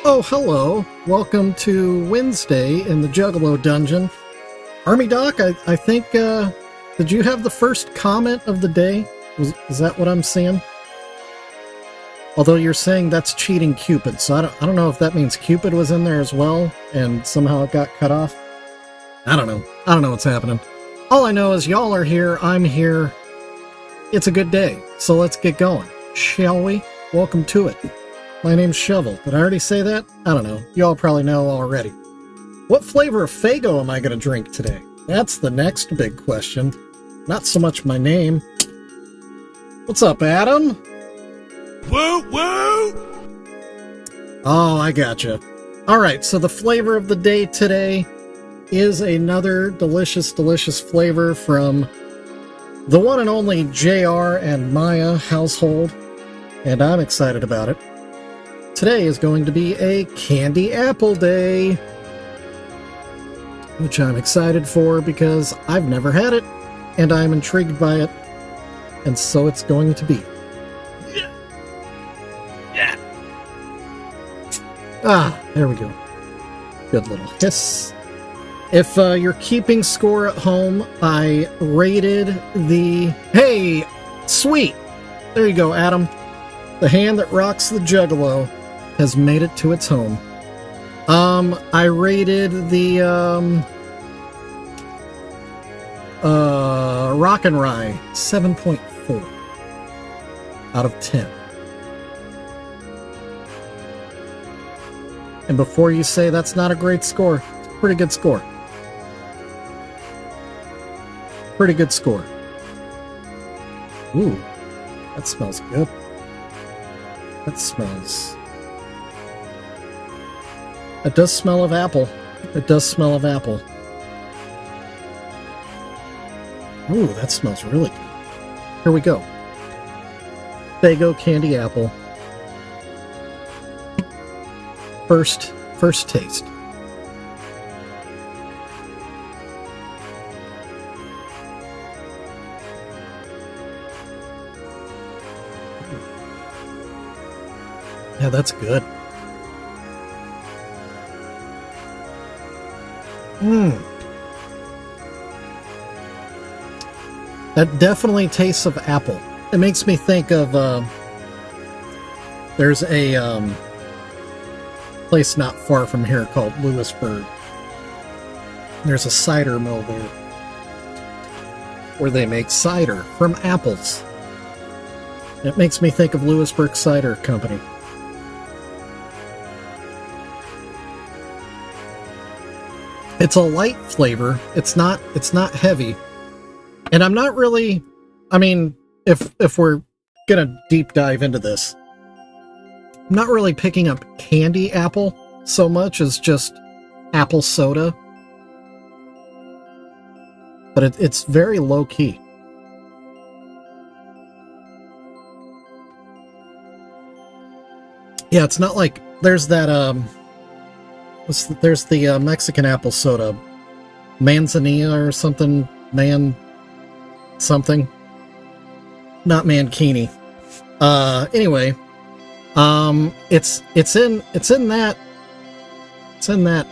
Oh, hello. Welcome to Wednesday in the Juggalo dungeon. Army Doc, I think, did you have the first comment of the day? Is that what I'm seeing? Although you're saying that's cheating Cupid, so I don't know if that means Cupid was in there as well, and somehow it got cut off. I don't know. I don't know what's happening. All I know is y'all are here, I'm here. It's a good day, so let's get going. Shall we? Welcome to it. My name's Shovel. Did I already say that? I don't know. Y'all probably know already. What flavor of Faygo am I going to drink today? That's the next big question. Not so much my name. What's up, Adam? Woo woo! Oh, I gotcha. Alright, so the flavor of the day today is another delicious, delicious flavor from the one and only JR and Maya household, and I'm excited about it. Today is going to be a candy apple day, which I'm excited for because I've never had it, and I'm intrigued by it, and so it's going to be. Yeah. Ah, there we go. Good little hiss. If you're keeping score at home, I rated the... Hey, sweet! There you go, Adam. The hand that rocks the Juggalo has made it to its home. I rated the Rock and Rye 7.4 out of 10. And before you say that's not a great score, it's a pretty good score. Pretty good score. Ooh, that smells good. That smells... It does smell of apple. It does smell of apple. Ooh, that smells really good. Here we go. Faygo candy apple. First taste. Yeah, that's good. That definitely tastes of apple. It makes me think of, there's a, place not far from here called Lewisburg. There's a cider mill there where they make cider from apples. It makes me think of Lewisburg Cider Company. It's a light flavor. It's not heavy. And I'm not really, I mean, if we're gonna deep dive into this, I'm not really picking up candy apple so much as just apple soda. But it's very low key. Yeah, it's not like there's that there's the Mexican apple soda, manzanilla or something, something, not mankini. Anyway, it's in that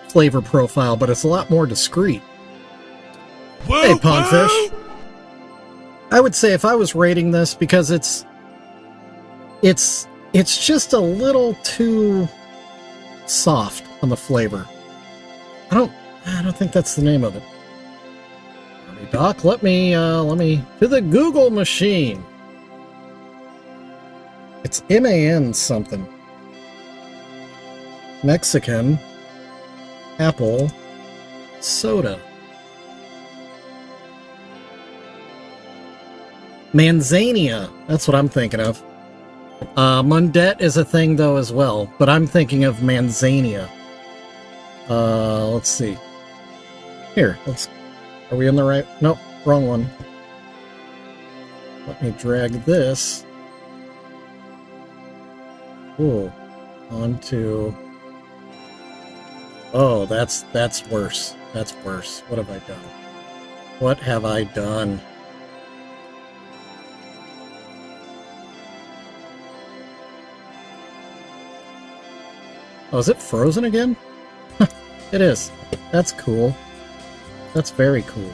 flavor profile, but it's a lot more discreet. Woo, Hey, Pondfish. woo! I would say if I was rating this, because it's just a little too soft on the flavor. I don't think that's the name of it. Doc, let me to the Google machine. It's MAN something. Mexican apple soda. Manzania. That's what I'm thinking of. Mundet is a thing though as well, but I'm thinking of Manzania. Let's see. Here, are we in the right? Nope, wrong one. Let me drag this. Ooh, onto. Oh, that's worse. That's worse. What have I done? What have I done? Oh, is it frozen again? It is. That's cool. That's very cool.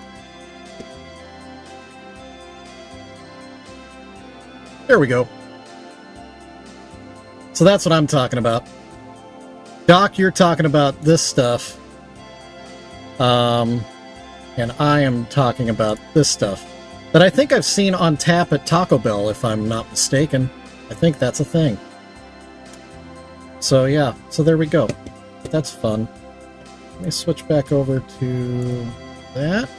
There we go. So that's what I'm talking about. Doc, you're talking about this stuff. And I am talking about this stuff that I think I've seen on tap at Taco Bell, if I'm not mistaken. I think that's a thing. So yeah, so there we go. That's fun. Let me switch back over to that.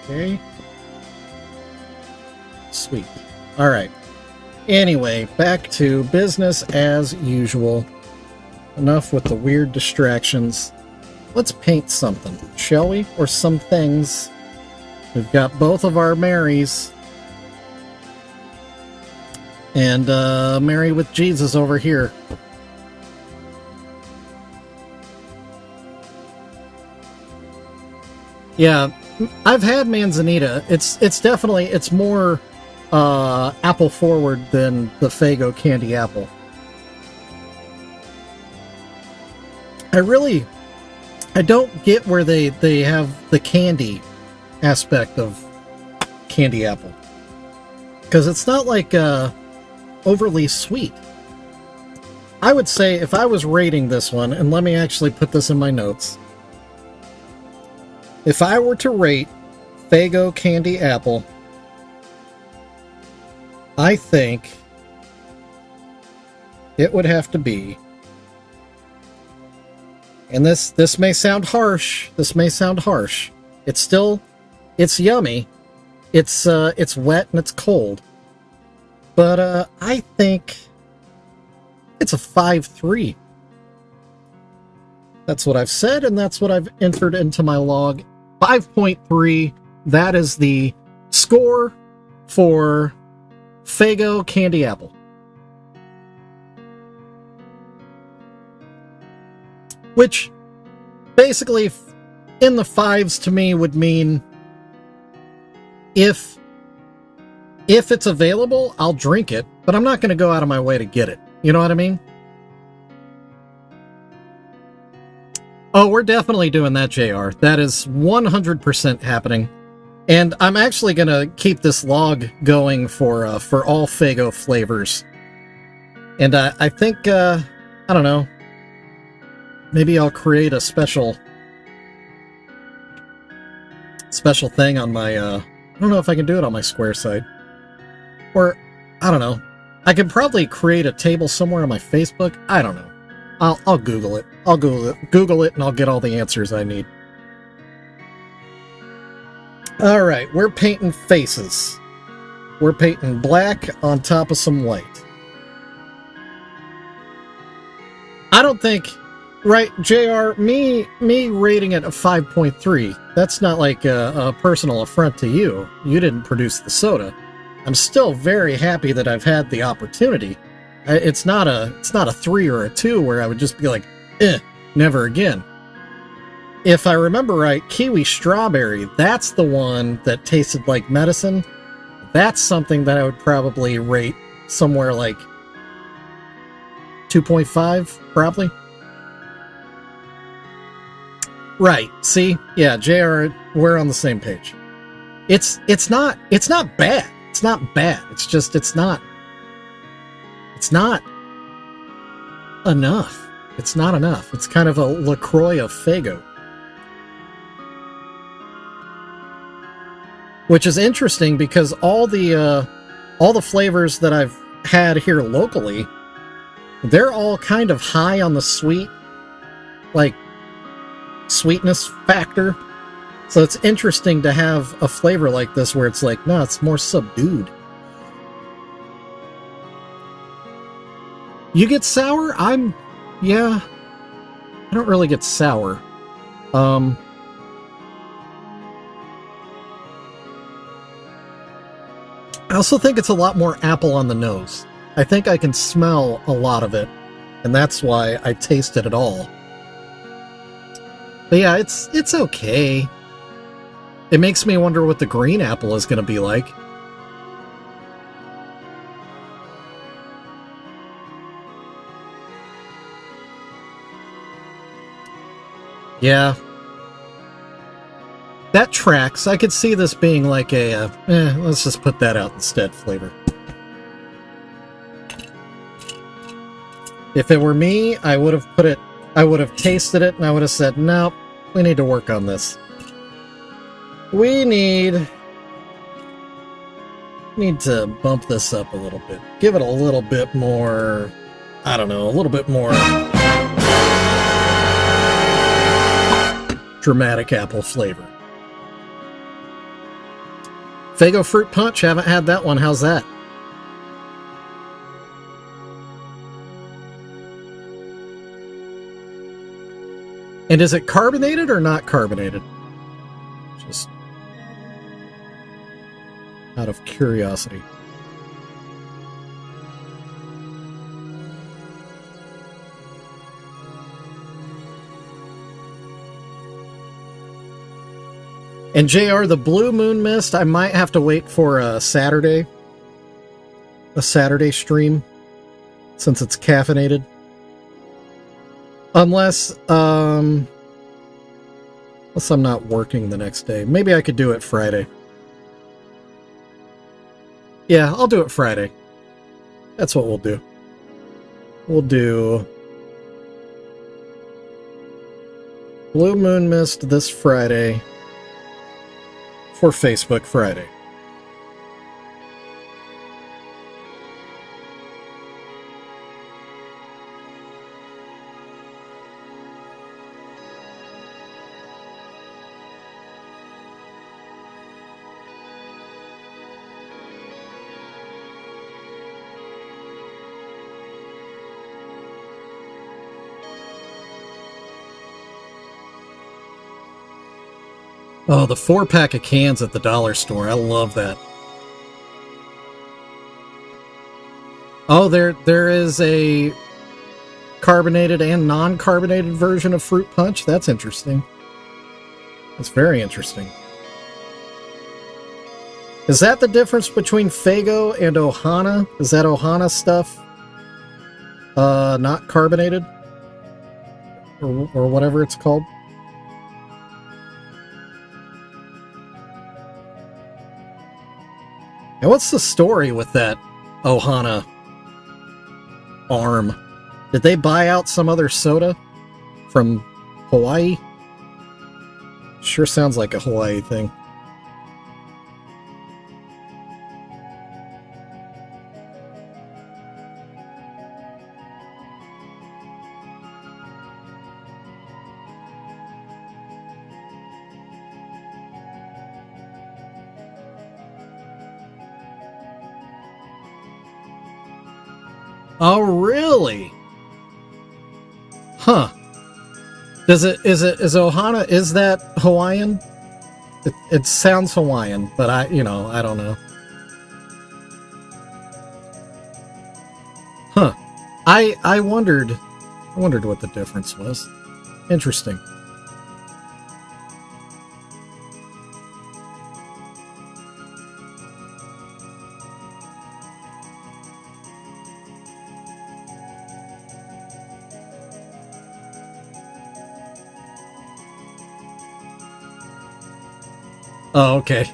Okay. Sweet. Alright. Anyway, back to business as usual. Enough with the weird distractions. Let's paint something, shall we? Or some things. We've got both of our Marys. And Mary with Jesus over here. Yeah, I've had Manzanita. It's definitely, it's more apple forward than the Faygo candy apple. I don't get where they have the candy aspect of candy apple. Because it's not like overly sweet. I would say if I was rating this one, and let me actually put this in my notes. If I were to rate Faygo candy apple, I think it would have to be, and this may sound harsh, it's yummy, it's wet and it's cold, but I think it's a 5.3. That's what I've said, and that's what I've entered into my log. 5.3, that is the score for Faygo candy apple. Which, basically, in the fives to me would mean if it's available, I'll drink it, but I'm not going to go out of my way to get it. You know what I mean? Oh, we're definitely doing that, JR. That is 100% happening. And I'm actually going to keep this log going for all Faygo flavors. And I think, I don't know, maybe I'll create a special thing on my, I don't know if I can do it on my Square site. Or, I don't know. I could probably create a table somewhere on my Facebook. I don't know. I'll Google it. I'll Google it, and I'll get all the answers I need. Alright, we're painting faces. We're painting black on top of some white. I don't think... Right, JR, me rating it a 5.3, that's not like a personal affront to you. You didn't produce the soda. I'm still very happy that I've had the opportunity. It's not a 3 or a 2 where I would just be like, never again. If I remember right, kiwi strawberry, that's the one that tasted like medicine. That's something that I would probably rate somewhere like 2.5, probably. Right, see? Yeah, JR, we're on the same page. It's not bad. It's not bad. It's just, it's not enough. It's not enough. It's kind of a LaCroix of Faygo. Which is interesting because all the flavors that I've had here locally, they're all kind of high on the sweet, like, sweetness factor. So it's interesting to have a flavor like this where it's like, no, it's more subdued. You get sour? Yeah. I don't really get sour. I also think it's a lot more apple on the nose. I think I can smell a lot of it, and that's why I taste it at all. But yeah, it's okay. It makes me wonder what the green apple is going to be like. Yeah. That tracks. I could see this being like a, let's just put that out instead flavor. If it were me, I would have tasted it and I would have said, nope, we need to work on this. We need to bump this up a little bit. Give it a little bit more, I don't know, a little bit more dramatic apple flavor. Faygo Fruit Punch, haven't had that one. How's that? And is it carbonated or not carbonated? Just out of curiosity. And JR, the Blue Moon Mist, I might have to wait for a Saturday stream, since it's caffeinated. Unless I'm not working the next day. Maybe I could do it Friday. Yeah, I'll do it Friday. That's what we'll do. We'll do Blue Moon Mist this Friday for Facebook Friday. Oh, the 4-pack of cans at the dollar store. I love that. Oh, there is a carbonated and non-carbonated version of Fruit Punch. That's interesting. That's very interesting. Is that the difference between Faygo and Ohana? Is that Ohana stuff not carbonated? Or whatever it's called? And what's the story with that Ohana arm? Did they buy out some other soda from Hawaii? Sure sounds like a Hawaii thing. Oh, really? Huh. Is Ohana, is that Hawaiian? It sounds Hawaiian, but I don't know. Huh. I wondered what the difference was. Interesting. Oh, okay.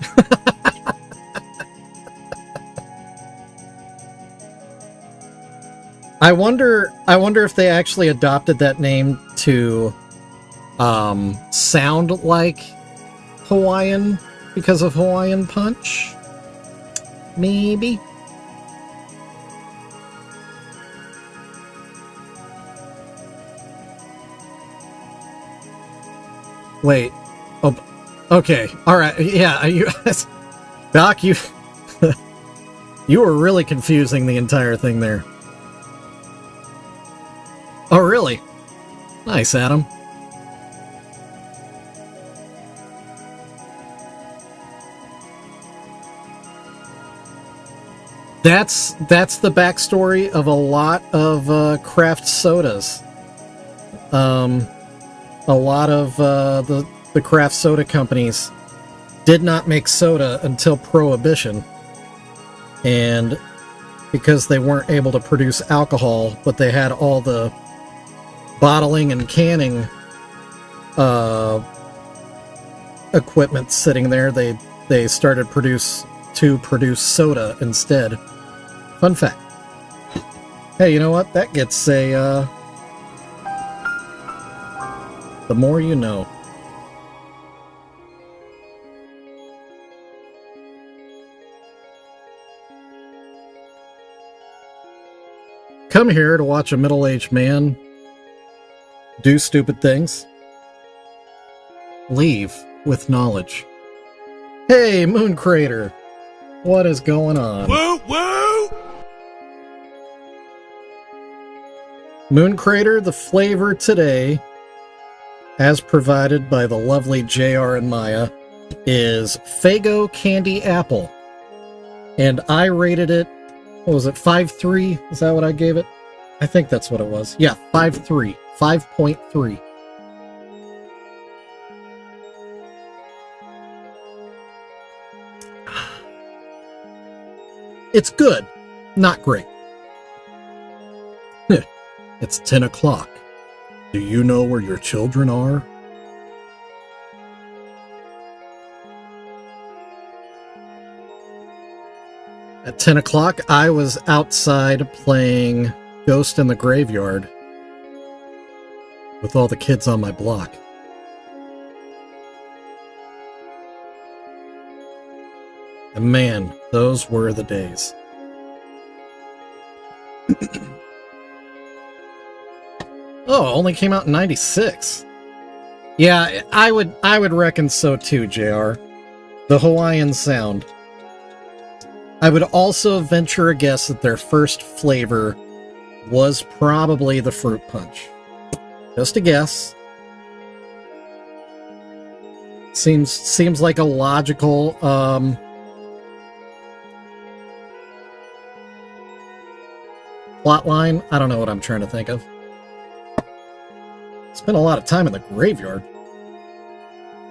I wonder if they actually adopted that name to sound like Hawaiian because of Hawaiian Punch. Maybe. Wait. Oh, okay. All right. Yeah. Doc, you were really confusing the entire thing there. Oh, really? Nice, Adam. That's the backstory of a lot of craft sodas. A lot of the craft soda companies did not make soda until Prohibition, and because they weren't able to produce alcohol, but they had all the bottling and canning equipment sitting there. They started to produce soda instead. Fun fact. Hey, you know what? That gets a the more you know. Come here to watch a middle-aged man do stupid things. Leave with knowledge. Hey, Moon Crater! What is going on? Woo woo! Moon Crater, the flavor today, as provided by the lovely JR and Maya, is Faygo Candy Apple. And I rated it, what was it, 5.3? Is that what I gave it? I think that's what it was. Yeah, 5.3. 5.3. It's good. Not great. It's 10 o'clock. Do you know where your children are? At 10 o'clock, I was outside playing Ghost in the Graveyard with all the kids on my block. And man, those were the days. Oh, it only came out in 96. Yeah, I would reckon so too, JR. The Hawaiian sound. I would also venture a guess that their first flavor was probably the fruit punch. Just a guess. Seems like a logical plot line. I don't know what I'm trying to think of. Spent a lot of time in the graveyard.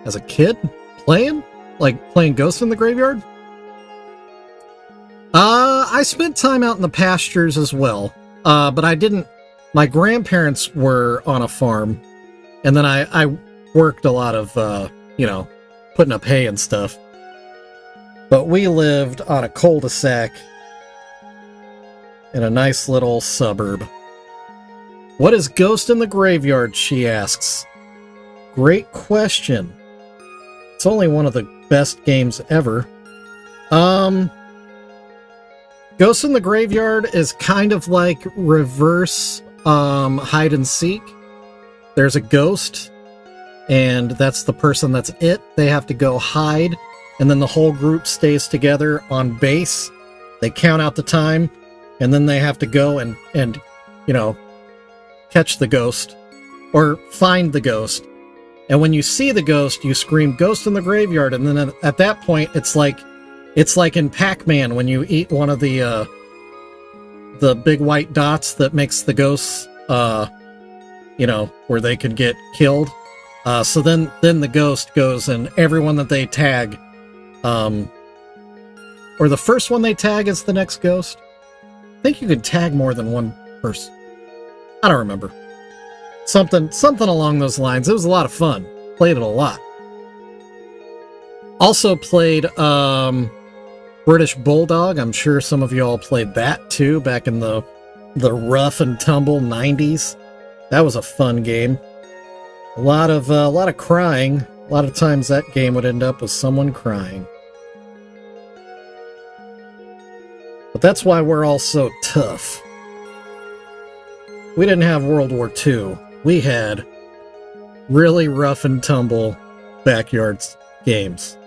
As a kid? Playing? Like playing Ghosts in the Graveyard? I spent time out in the pastures as well. But I didn't... My grandparents were on a farm. And then I worked a lot of, putting up hay and stuff. But we lived on a cul-de-sac in a nice little suburb. What is Ghost in the Graveyard, she asks. Great question. It's only one of the best games ever. Ghost in the Graveyard is kind of like reverse hide and seek. There's a ghost, and that's the person that's it. They have to go hide, and then the whole group stays together on base. They count out the time, and then they have to go and catch the ghost, or find the ghost. And when you see the ghost, you scream, "Ghost in the Graveyard," and then at that point, it's like in Pac-Man when you eat one of the big white dots that makes the ghosts, where they could get killed. So then the ghost goes, and everyone that they tag, or the first one they tag is the next ghost. I think you can tag more than one person. I don't remember. Something along those lines. It was a lot of fun. Played it a lot. Also played British Bulldog. I'm sure some of you all played that too back in the rough and tumble 90s. That was a fun game. A lot of crying. A lot of times that game would end up with someone crying. But that's why we're all so tough. We didn't have World War II. We had really rough and tumble backyard games.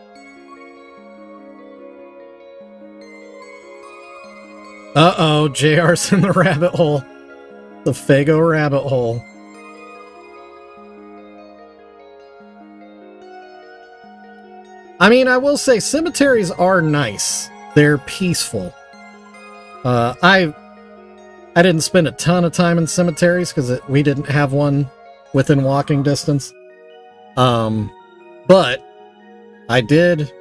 Uh-oh, JR's in the rabbit hole. The Faygo rabbit hole. I mean, I will say cemeteries are nice. They're peaceful. I didn't spend a ton of time in cemeteries because we didn't have one within walking distance. But I did,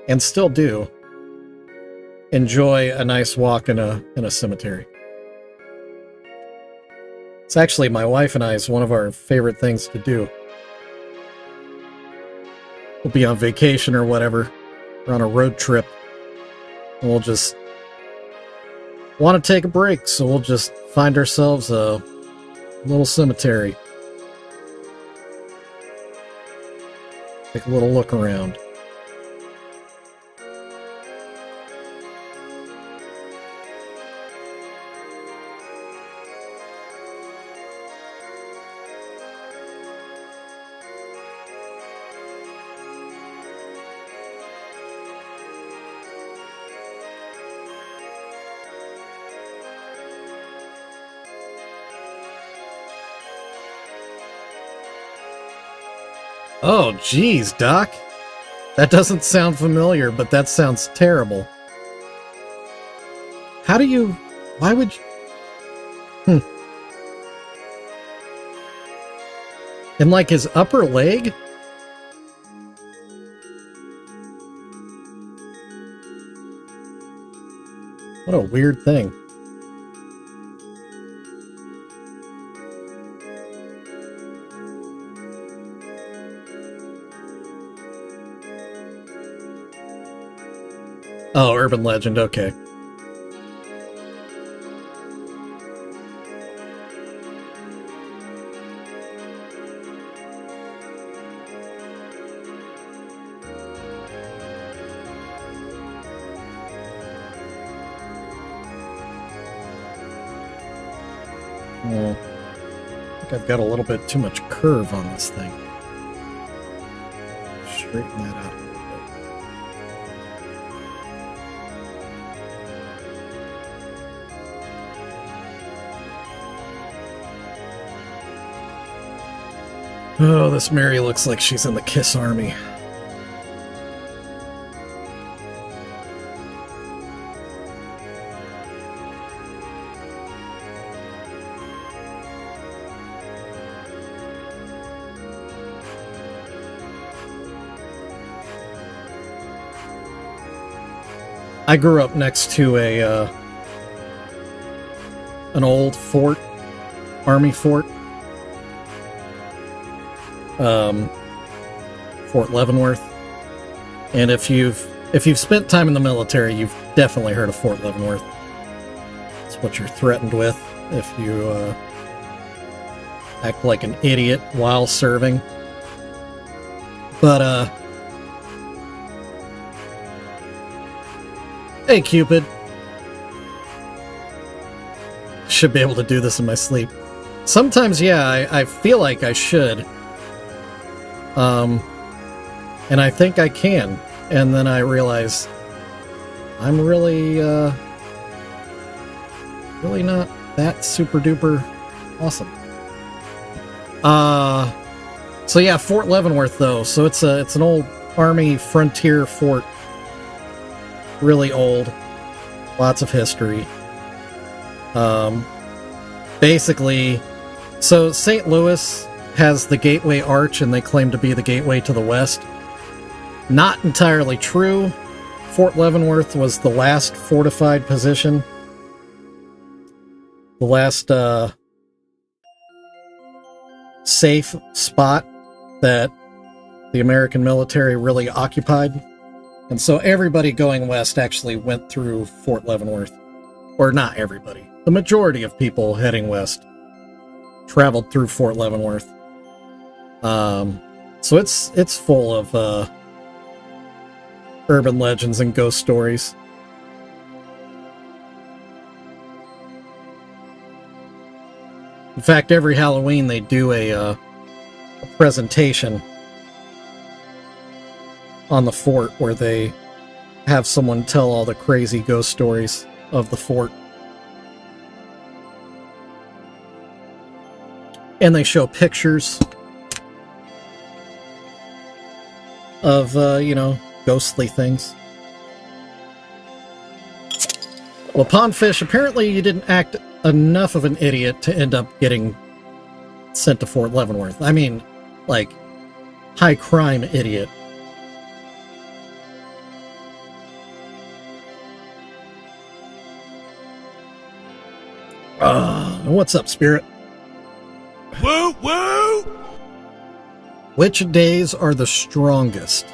and still do, enjoy a nice walk in a cemetery. It's actually my wife and I's one of our favorite things to do. we'll be on vacation or whatever. We're on a road trip. And we'll just want to take a break, so we'll just find ourselves a little cemetery. Take a little look around. Oh, geez, Doc. That doesn't sound familiar, but that sounds terrible. How do you... Why would you... In, like, his upper leg? What a weird thing. Oh, urban legend, okay. I think I've got a little bit too much curve on this thing. Straighten that out a little bit. Oh, this Mary looks like she's in the Kiss Army. I grew up next to an old fort, army fort. Fort Leavenworth. And if you've spent time in the military, you've definitely heard of Fort Leavenworth. It's what you're threatened with if you act like an idiot while serving. But hey, Cupid. Should be able to do this in my sleep. Sometimes, yeah, I feel like I should. And I think I can. And then I realize I'm really not that super duper awesome. So yeah, Fort Leavenworth though. So it's an old army frontier fort. Really old. Lots of history. Basically, so St. Louis has the Gateway Arch, and they claim to be the gateway to the West. Not entirely true. Fort Leavenworth was the last fortified position. The last safe spot that the American military really occupied. And so everybody going west actually went through Fort Leavenworth. Or not everybody. The majority of people heading west traveled through Fort Leavenworth. So it's full of urban legends and ghost stories. In fact, every Halloween they do a presentation on the fort where they have someone tell all the crazy ghost stories of the fort. And they show pictures of, ghostly things. Well, Pondfish, apparently you didn't act enough of an idiot to end up getting sent to Fort Leavenworth. I mean, like, high crime idiot. What's up, Spirit? Woo woo! Which days are the strongest?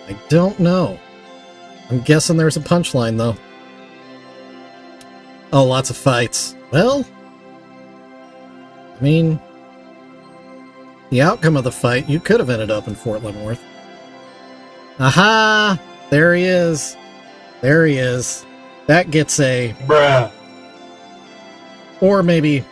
I don't know. I'm guessing there's a punchline, though. Oh, lots of fights. Well, I mean, the outcome of the fight, you could have ended up in Fort Leavenworth. Aha! There he is. There he is. That gets a... Bruh. Or maybe...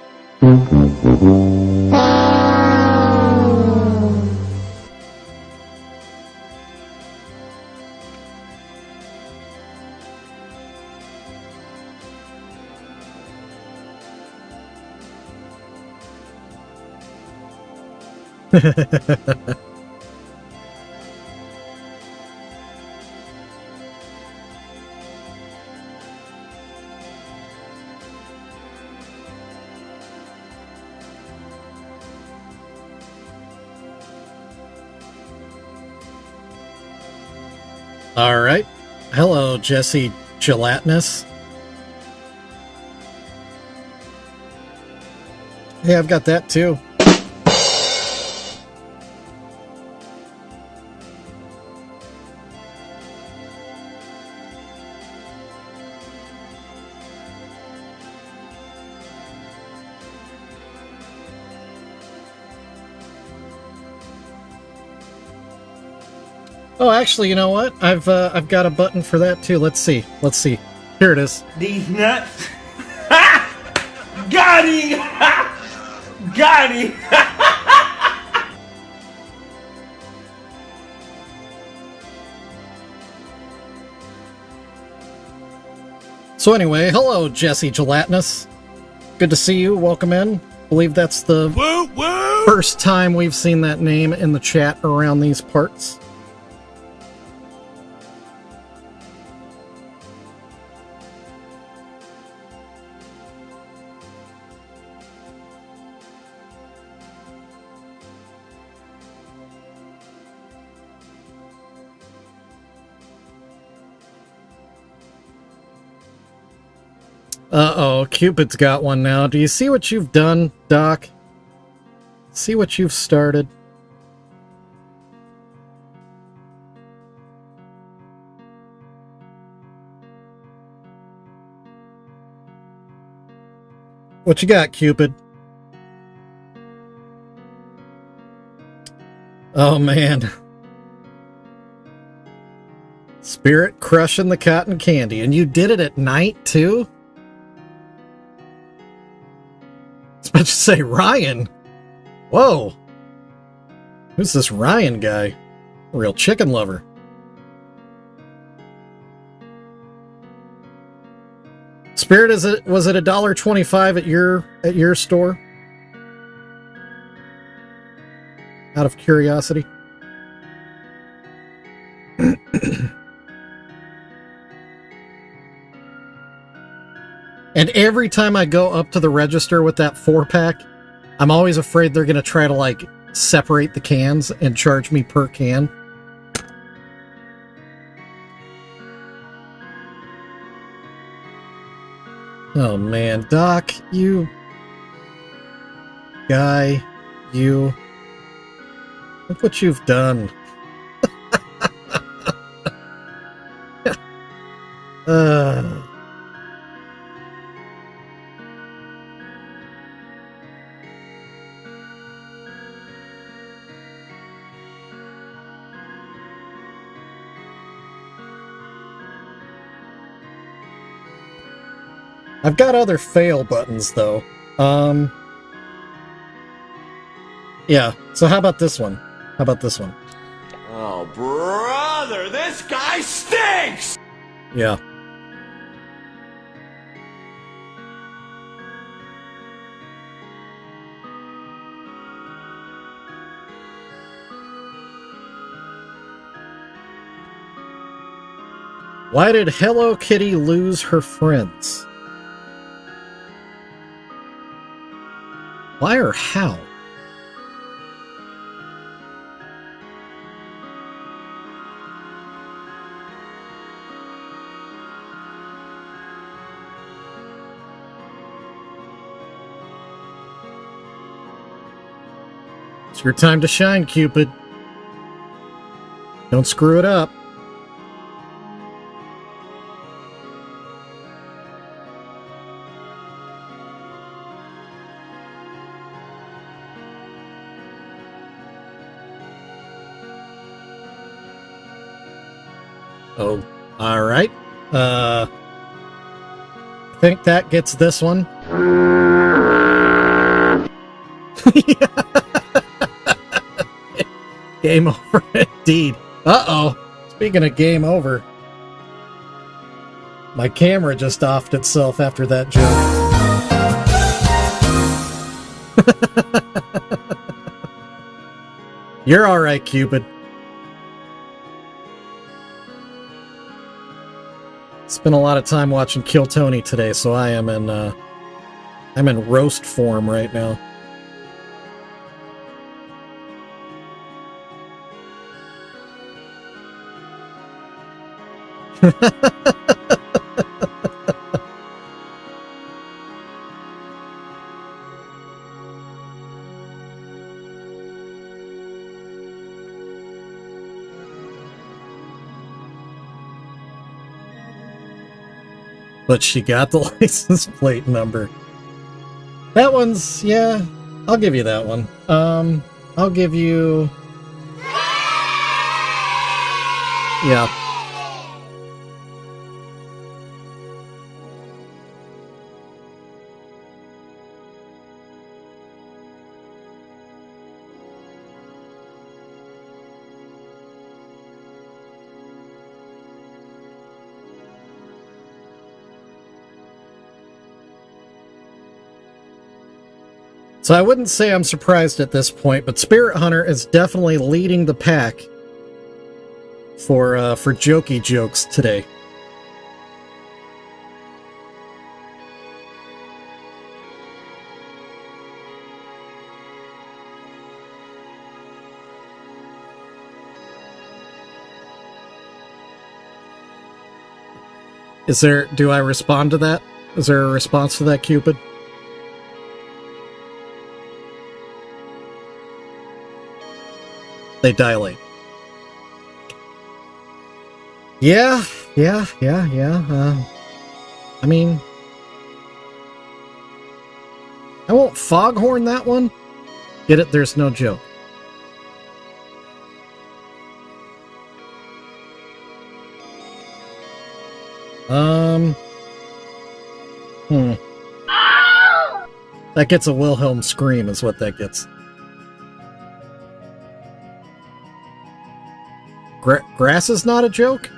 All right. Hello, Jesse Gelatinous. Yeah, I've got that too. Oh, actually, you know what? I've got a button for that too. Let's see. Let's see. Here it is. These nuts. Got him! Got him! So anyway, hello, Jesse Gelatinous. Good to see you. Welcome in. I believe that's the Woo woo! first time we've seen that name in the chat around these parts. Uh-oh, Cupid's got one now. Do you see what you've done, Doc? See what you've started? What you got, Cupid? Oh, man. Spirit crushing the cotton candy. And you did it at night, too? I was about to say, Ryan. Whoa. Who's this Ryan guy? A real chicken lover. Spirit, was it $1.25 at your store? Out of curiosity. And every time I go up to the register with that 4-pack, I'm always afraid they're going to try to, like, separate the cans and charge me per can. Oh, man. Doc, you... Guy, you... Look what you've done. I've got other fail buttons, though. Yeah, so how about this one? How about this one? Oh, brother, this guy stinks! Yeah. Why did Hello Kitty lose her friends? Why or how? It's your time to shine, Cupid. Don't screw it up. Oh, all right. I think that gets this one. Game over indeed. Uh-oh. Speaking of game over, my camera just offed itself after that joke. You're all right, Cupid. Spent a lot of time watching Kill Tony today, so I'm in roast form right now. But she got the license plate number. That one's, yeah, I'll give you that one. I'll give you... Yeah. So I wouldn't say I'm surprised at this point, but Spirit Hunter is definitely leading the pack for jokey jokes today. Do I respond to that? Is there a response to that, Cupid? They dilate. Yeah. I mean, I won't foghorn that one. Get it? There's no joke. That gets a Wilhelm scream is what that gets. Grass is not a joke?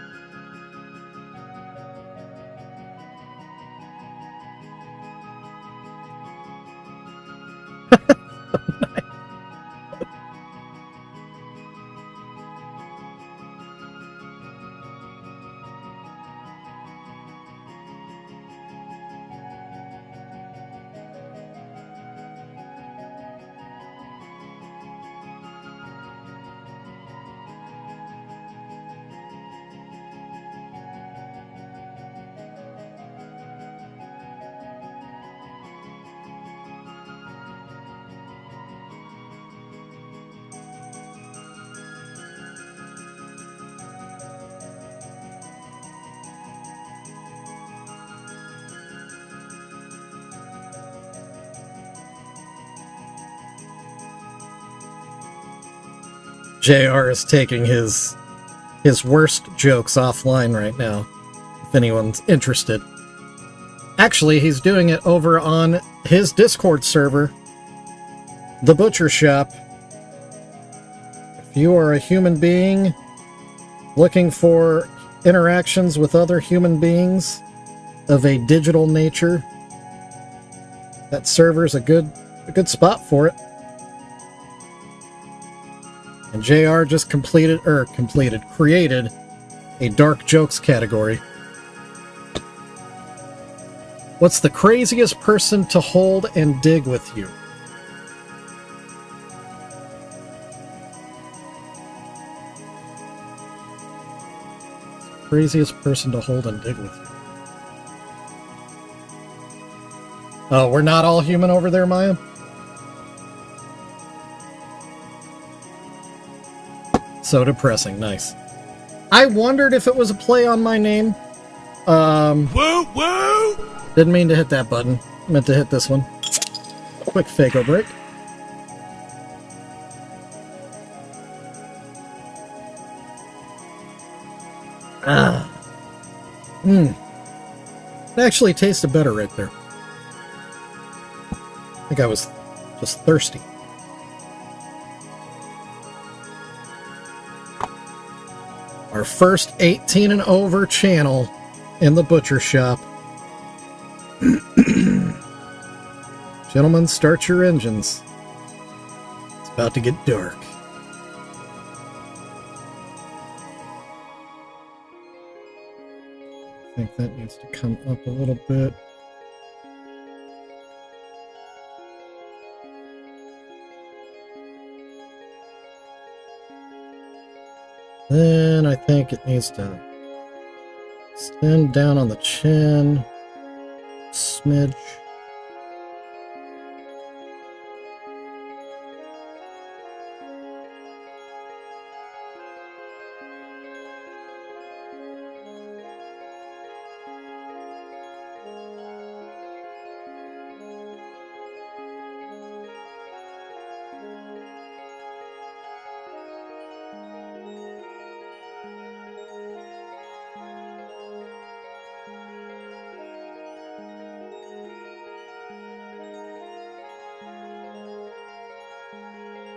JR is taking his worst jokes offline right now, if anyone's interested. Actually, he's doing it over on his Discord server, The Butcher Shop. If you are a human being looking for interactions with other human beings of a digital nature, that server's a good spot for it. And JR just created a dark jokes category. What's the craziest person to hold and dig with you? Craziest person to hold and dig with you. Oh, we're not all human over there, Maya? So depressing. Nice. I wondered if it was a play on my name. Woo woo! Didn't mean to hit that button. Meant to hit this one. Quick Fago break. It actually tasted better right there. I think I was just thirsty. Our first 18 and over channel in the butcher shop. Gentlemen, start your engines. It's about to get dark. I think that needs to come up a little bit. Then I think it needs to extend down on the chin. Smidge.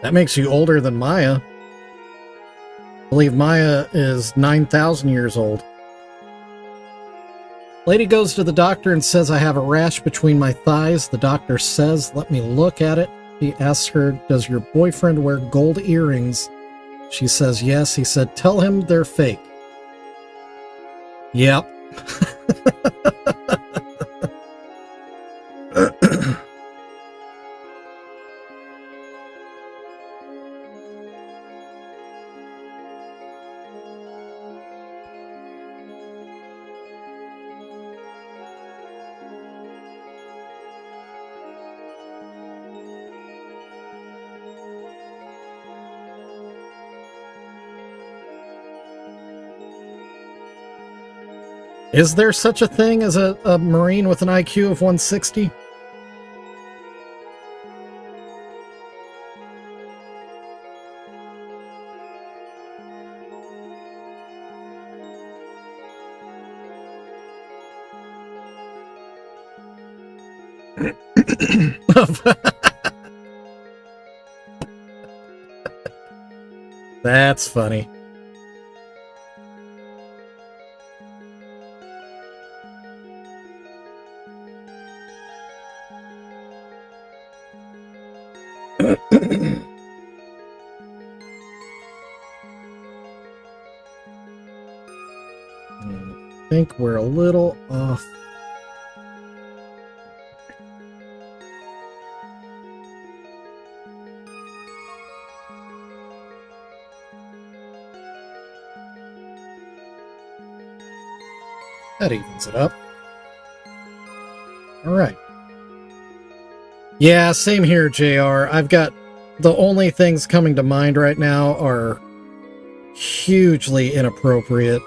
That makes you older than Maya. I believe Maya is 9,000 years old. Lady goes to the doctor and says, I have a rash between my thighs. The doctor says, let me look at it. He asks her, does your boyfriend wear gold earrings? She says, yes. He said, tell him they're fake. Yep. Is there such a thing as a Marine with an IQ of 160? That's funny. I think we're a little off. That evens it up. All right. Yeah, same here, JR. I've got the only things coming to mind right now are hugely inappropriate.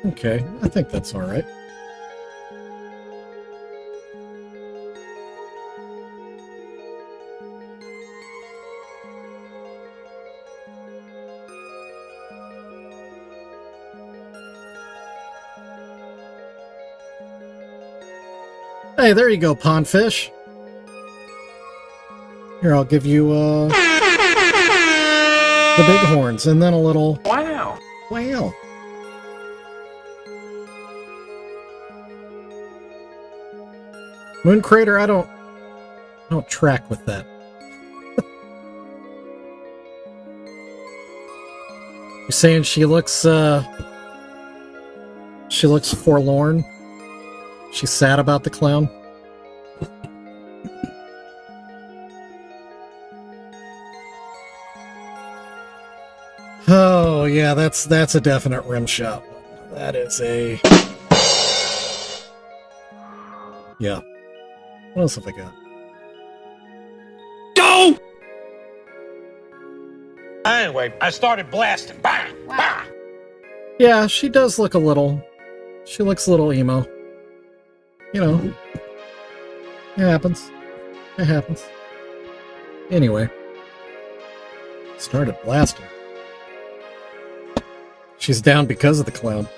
Okay, I think that's all right. Hey, there you go, pondfish. Here, I'll give you the big horns and then a little Wow. wow. Moon Crater, I don't track with that. You're saying she looks forlorn? She's sad about the clown. Oh, yeah, that's a definite rim shot. That is a... Yeah. What else have I got? Go! Anyway, I started blasting. Bang! Bang! Yeah, she does look a little... She looks a little emo. You know. It happens. It happens. Anyway. Started blasting. She's down because of the clown.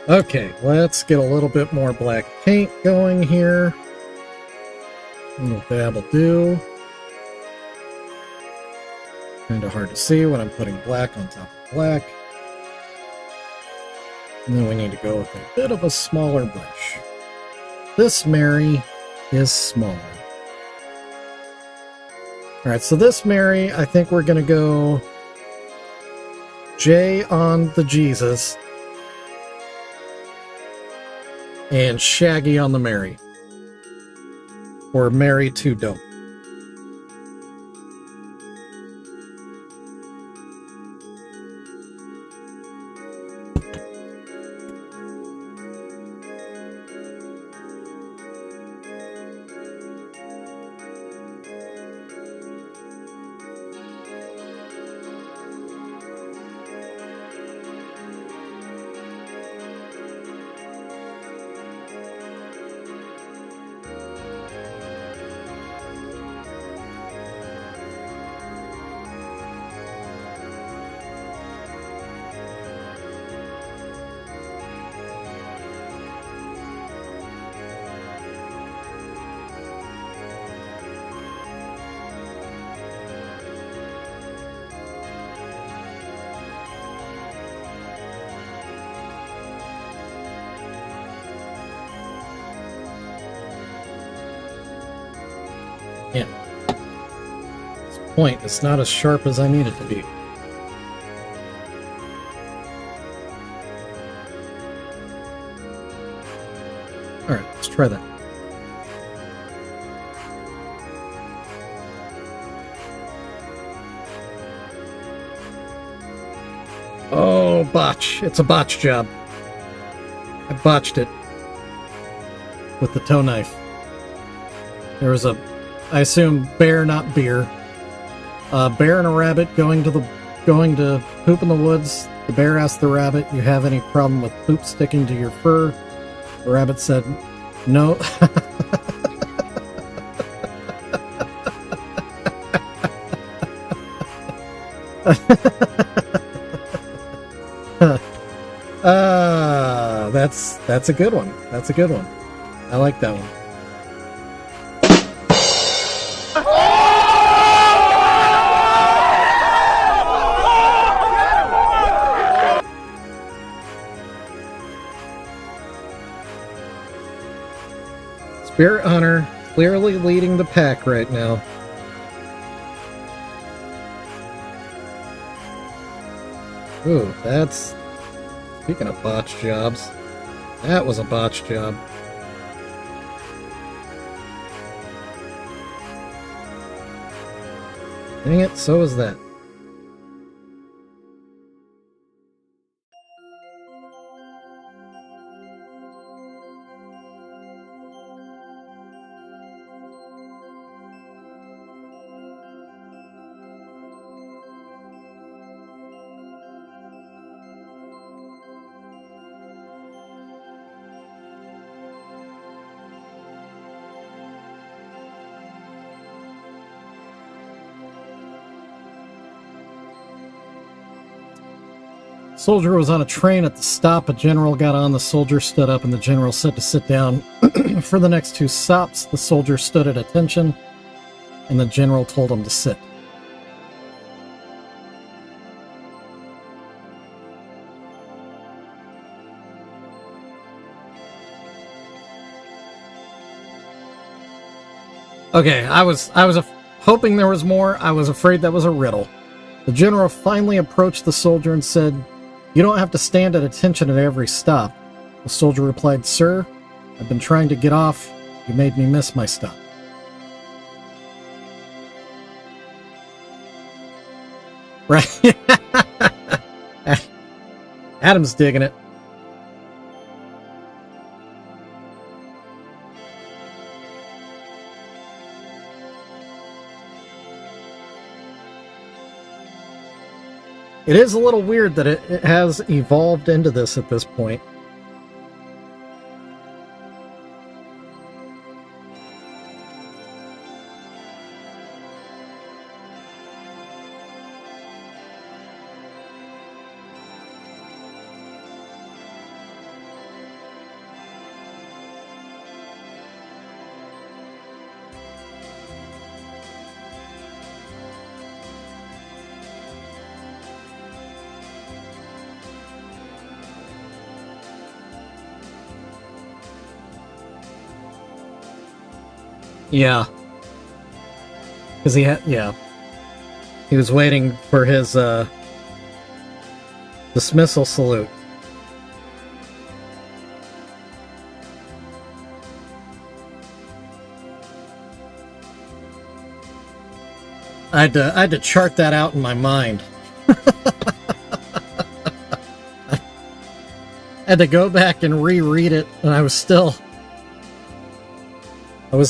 Okay, let's get a little bit more black paint going here. A little dab will do. Kind of hard to see when I'm putting black on top of black. And then we need to go with a bit of a smaller brush. This Mary is smaller. Alright, so this Mary, I think we're going to go J on the Jesus and Shaggy on the Mary. Or Mary to Dope. Yeah. This point is not as sharp as I need it to be. Alright, let's try that. Oh, botch. It's a botch job. I botched it with the toe knife. There was a, I assume, bear, not beer. A bear and a rabbit going to poop in the woods. The bear asked the rabbit, "You have any problem with poop sticking to your fur?" The rabbit said, "No." That's a good one. That's a good one. I like that one. Spirit Hunter clearly leading the pack right now. Ooh, that's... Speaking of botch jobs, that was a botch job. Dang it, so is that. Soldier was on a train at the stop. A general got on. The soldier stood up, and the general said to sit down. For the next two stops, the soldier stood at attention, and the general told him to sit. Okay, I was hoping there was more. I was afraid that was a riddle. The general finally approached the soldier and said, "You don't have to stand at attention at every stop." The soldier replied, "Sir, I've been trying to get off. You made me miss my stop." Right? Adam's digging it. It is a little weird that it has evolved into this at this point. Yeah. Because he was waiting for his dismissal salute. I had to chart that out in my mind. I had to go back and reread it, and I was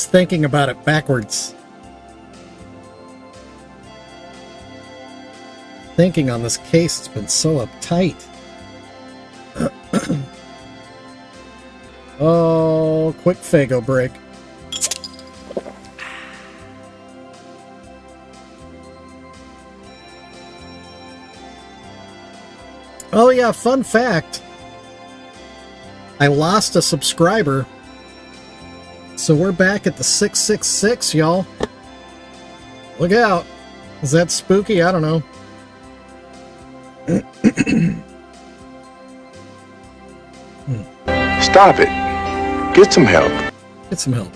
thinking about it backwards. Thinking on this case has been so uptight. Oh, quick Fago break. Oh yeah, fun fact. I lost a subscriber. So we're back at the 666, y'all. Look out. Is that spooky? I don't know. Stop it. Get some help. Get some help.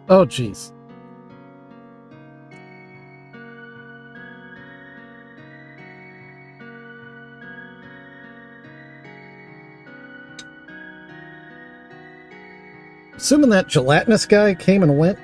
Oh, jeez. Assuming that gelatinous guy came and went.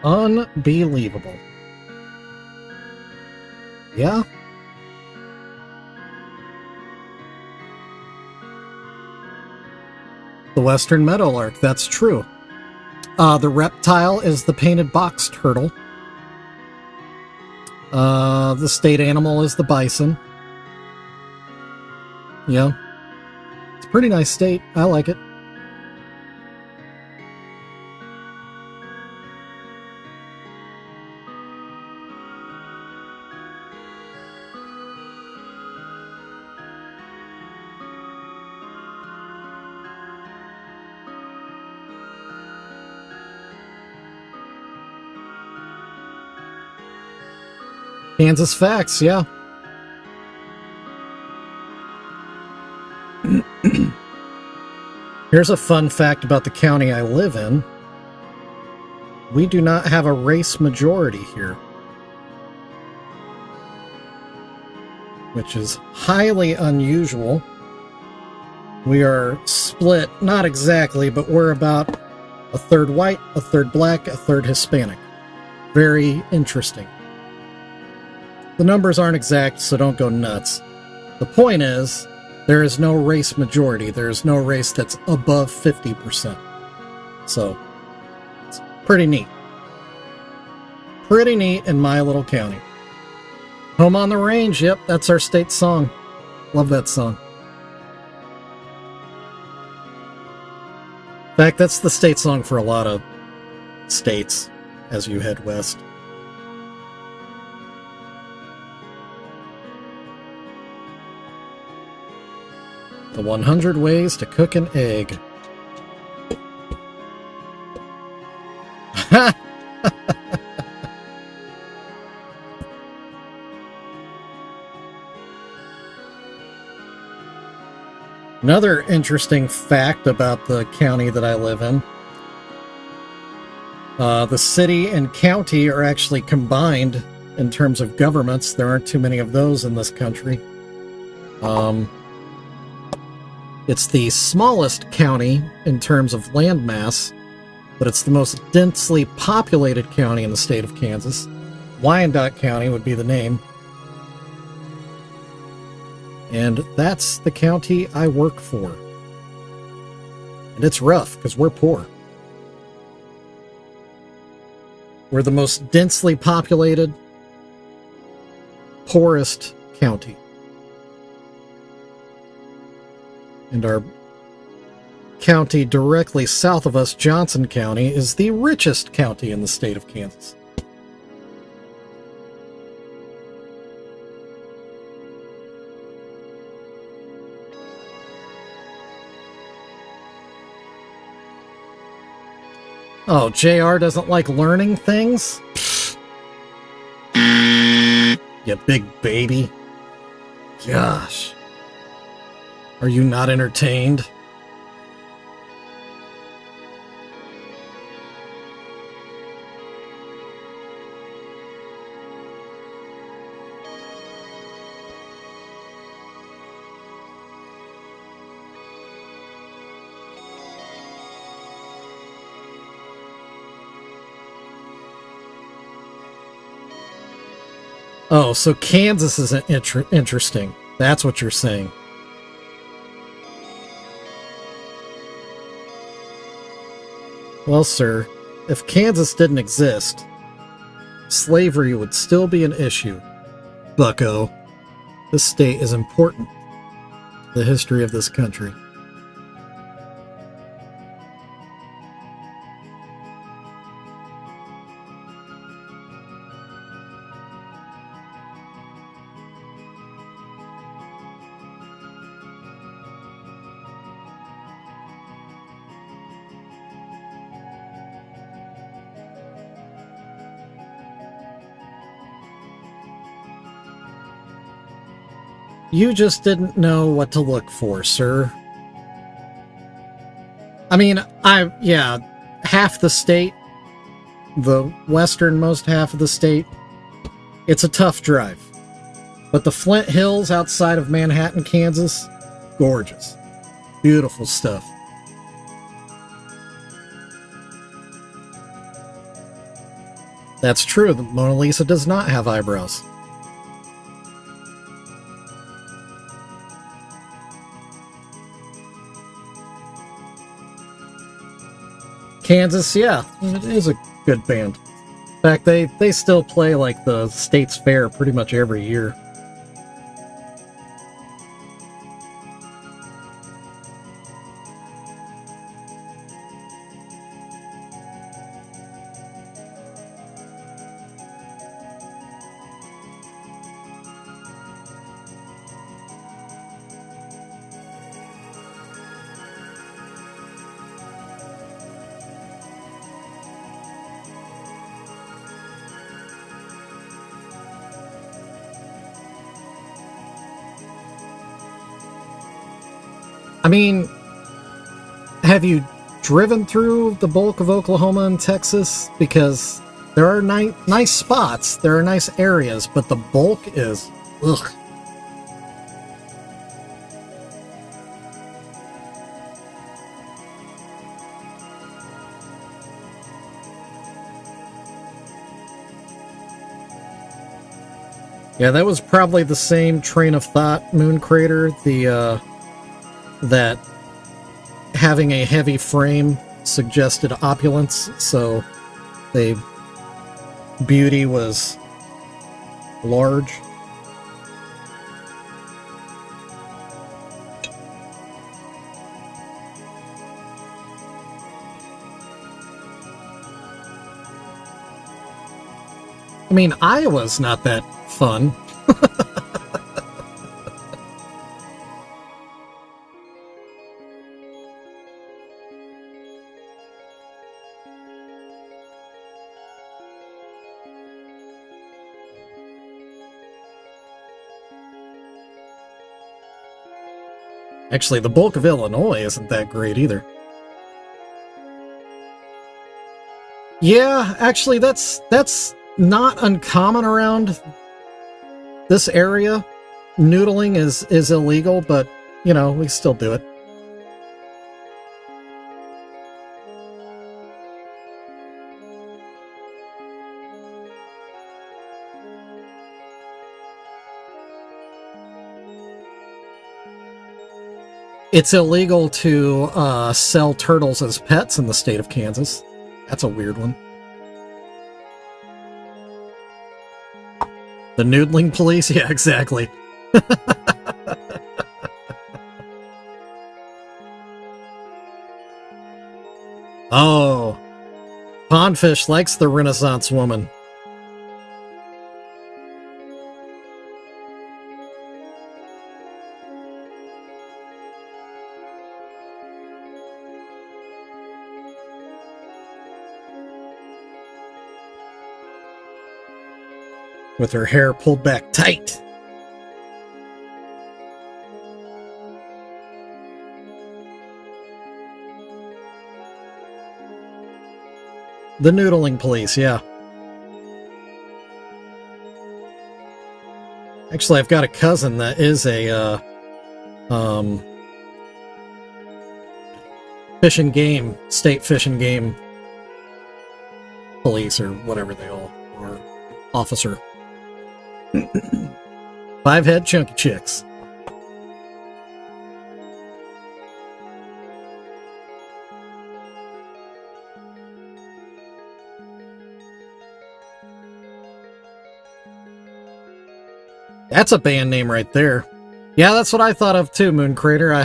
Unbelievable. Yeah. The Western Meadowlark, that's true. The reptile is the painted box turtle. The state animal is the bison. Yeah. It's a pretty nice state. I like it. Kansas facts, yeah. Here's a fun fact about the county I live in. We do not have a race majority here, which is highly unusual. We are split, not exactly, but we're about a third white, a third black, a third Hispanic. Very interesting. The numbers aren't exact, so don't go nuts. The point is, there is no race majority. There is no race that's above 50%. So, it's pretty neat. Pretty neat in my little county. Home on the Range, yep, that's our state song. Love that song. In fact, that's the state song for a lot of states as you head west. The 100 Ways to Cook an Egg. Another interesting fact about the county that I live in. The city and county are actually combined in terms of governments. There aren't too many of those in this country. It's the smallest county in terms of landmass, but it's the most densely populated county in the state of Kansas. Wyandotte County would be the name. And that's the county I work for. And it's rough because we're poor. We're the most densely populated, poorest county. And our county directly south of us, Johnson County, is the richest county in the state of Kansas. Oh, JR doesn't like learning things? You big baby. Gosh. Are you not entertained? Oh, so Kansas isn't interesting. That's what you're saying. Well, sir, if Kansas didn't exist, slavery would still be an issue. Bucko, this state is important to the history of this country. You just didn't know what to look for, sir. I mean, half the state, the westernmost half of the state, it's a tough drive. But the Flint Hills outside of Manhattan, Kansas, gorgeous. Beautiful stuff. That's true, the Mona Lisa does not have eyebrows. Kansas, yeah, it is a good band. In fact, they still play like the State's Fair pretty much every year. I mean, have you driven through the bulk of Oklahoma and Texas? Because there are nice spots, there are nice areas, but the bulk is, ugh. Yeah, that was probably the same train of thought, Moon Crater, that having a heavy frame suggested opulence, so the beauty was large. I mean, Iowa's not that fun. Actually, the bulk of Illinois isn't that great either. Yeah, actually, that's not uncommon around this area. Noodling is illegal, but, you know, we still do it. It's illegal to sell turtles as pets in the state of Kansas. That's a weird one. The noodling police? Yeah, exactly. Oh. Pondfish likes the Renaissance woman. With her hair pulled back tight. The noodling police, yeah. Actually, I've got a cousin that is a fish and game, state fish and game police, or whatever they all are, officer. 5-head chunky chicks. That's a band name right there. Yeah, that's what I thought of too, Moon Crater.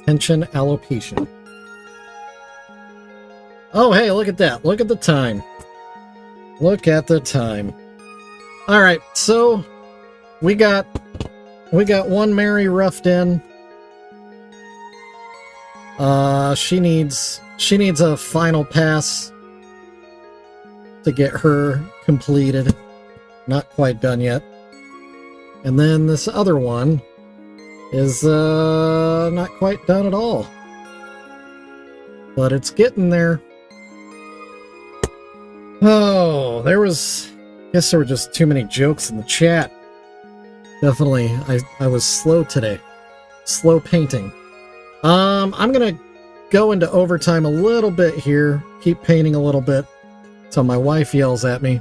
Attention alopecia. Oh, hey, look at that. Look at the time. Look at the time. All right, so we got one Mary roughed in. She needs a final pass to get her completed. Not quite done yet. And then this other one is not quite done at all. But it's getting there. Oh, I guess there were just too many jokes in the chat. Definitely, I was slow today. Slow painting. I'm gonna go into overtime a little bit here. Keep painting a little bit until my wife yells at me.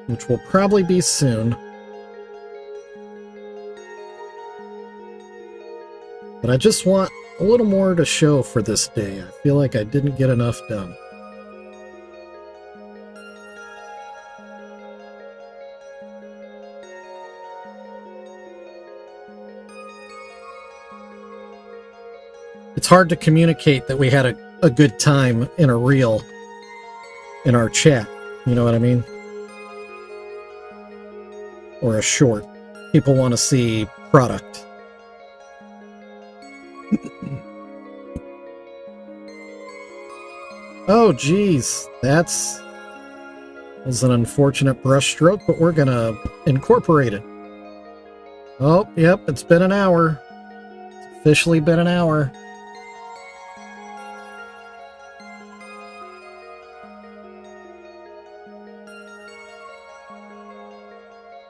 Which will probably be soon. But I just want a little more to show for this day. I feel like I didn't get enough done. It's hard to communicate that we had a good time in a reel in our chat. You know what I mean? Or a short. People want to see product. Oh, geez. That's an unfortunate brushstroke, but we're gonna incorporate it. Oh, yep, it's been an hour. It's officially been an hour.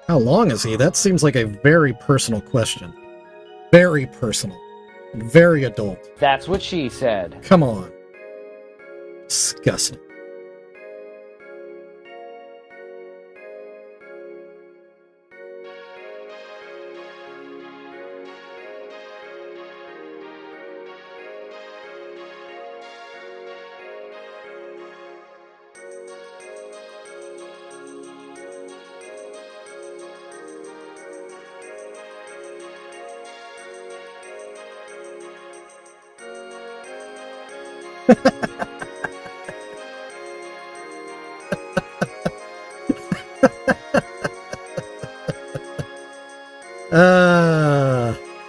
How long is he? That seems like a very personal question. Very personal. And very adult. That's what she said. Come on. Disgusting.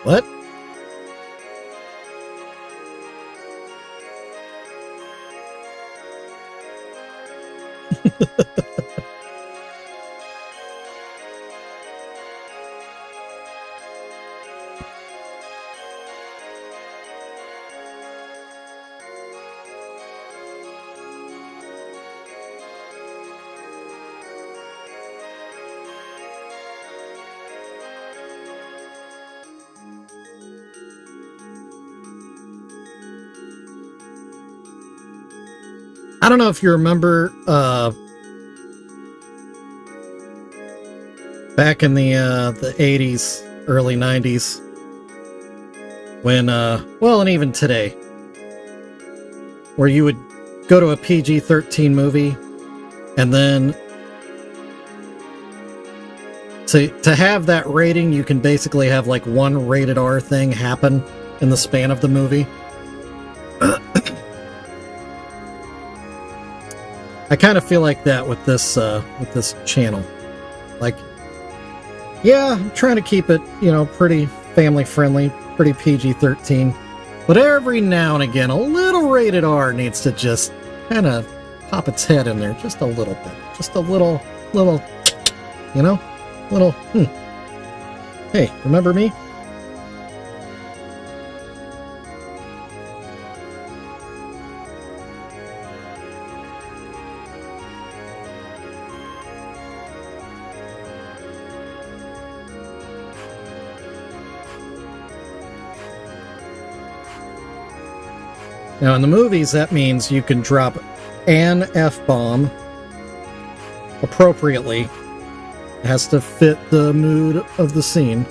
What? I don't know if you remember, back in the 80s, early 90s, when, well, and even today, where you would go to a PG-13 movie, and then to have that rating, you can basically have like one rated R thing happen in the span of the movie. I kind of feel like that with this channel. Like, yeah, I'm trying to keep it, you know, pretty family friendly, pretty PG-13. But every now and again, a little rated R needs to just kind of pop its head in there just a little bit. Just a little, you know? Little, Hey, remember me? Now, in the movies, that means you can drop an F-bomb appropriately. It has to fit the mood of the scene.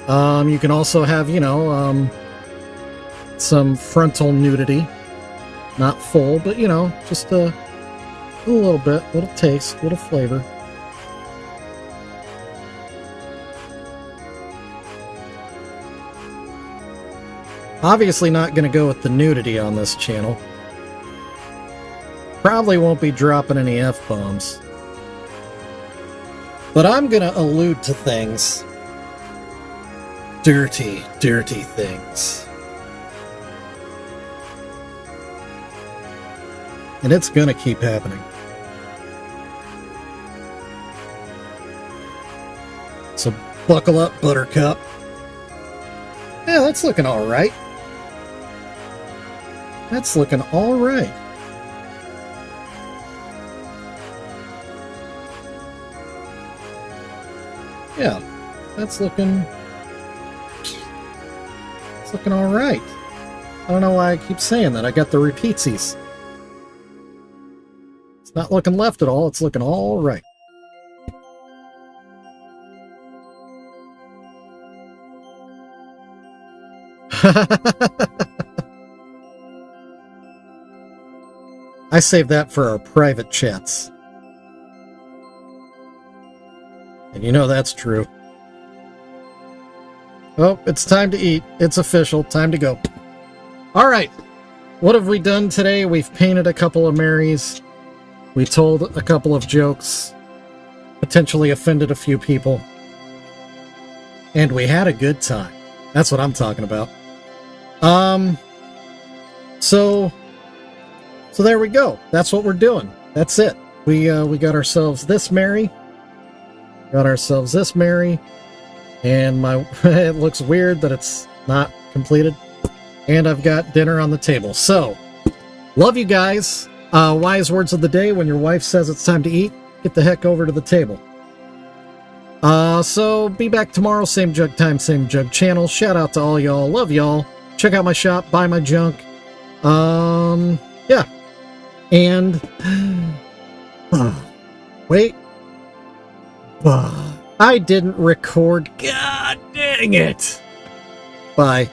You can also have, you know, some frontal nudity. Not full, but, you know, just a little bit, little taste, little flavor. Obviously not going to go with the nudity on this channel. Probably won't be dropping any F-bombs. But I'm going to allude to things. Dirty, dirty things. And it's going to keep happening. So buckle up, Buttercup. Yeah, that's looking all right. That's looking all right. Yeah, that's looking all right. I don't know why I keep saying that. I got the repeatsies. It's not looking left at all. It's looking all right. I save that for our private chats. And you know that's true. Oh, it's time to eat. It's official. Time to go. Alright. What have we done today? We've painted a couple of Marys. We told a couple of jokes. Potentially offended a few people. And we had a good time. That's what I'm talking about. So So there we go. That's what we're doing. That's it. We got ourselves this Mary. Got ourselves this Mary. And my it looks weird that it's not completed. And I've got dinner on the table. So, love you guys. Wise words of the day: when your wife says it's time to eat, get the heck over to the table. So be back tomorrow, same jug time, same jug channel. Shout out to all y'all. Love y'all. Check out my shop, buy my junk. Yeah. And wait. I didn't record. God dang it. Bye.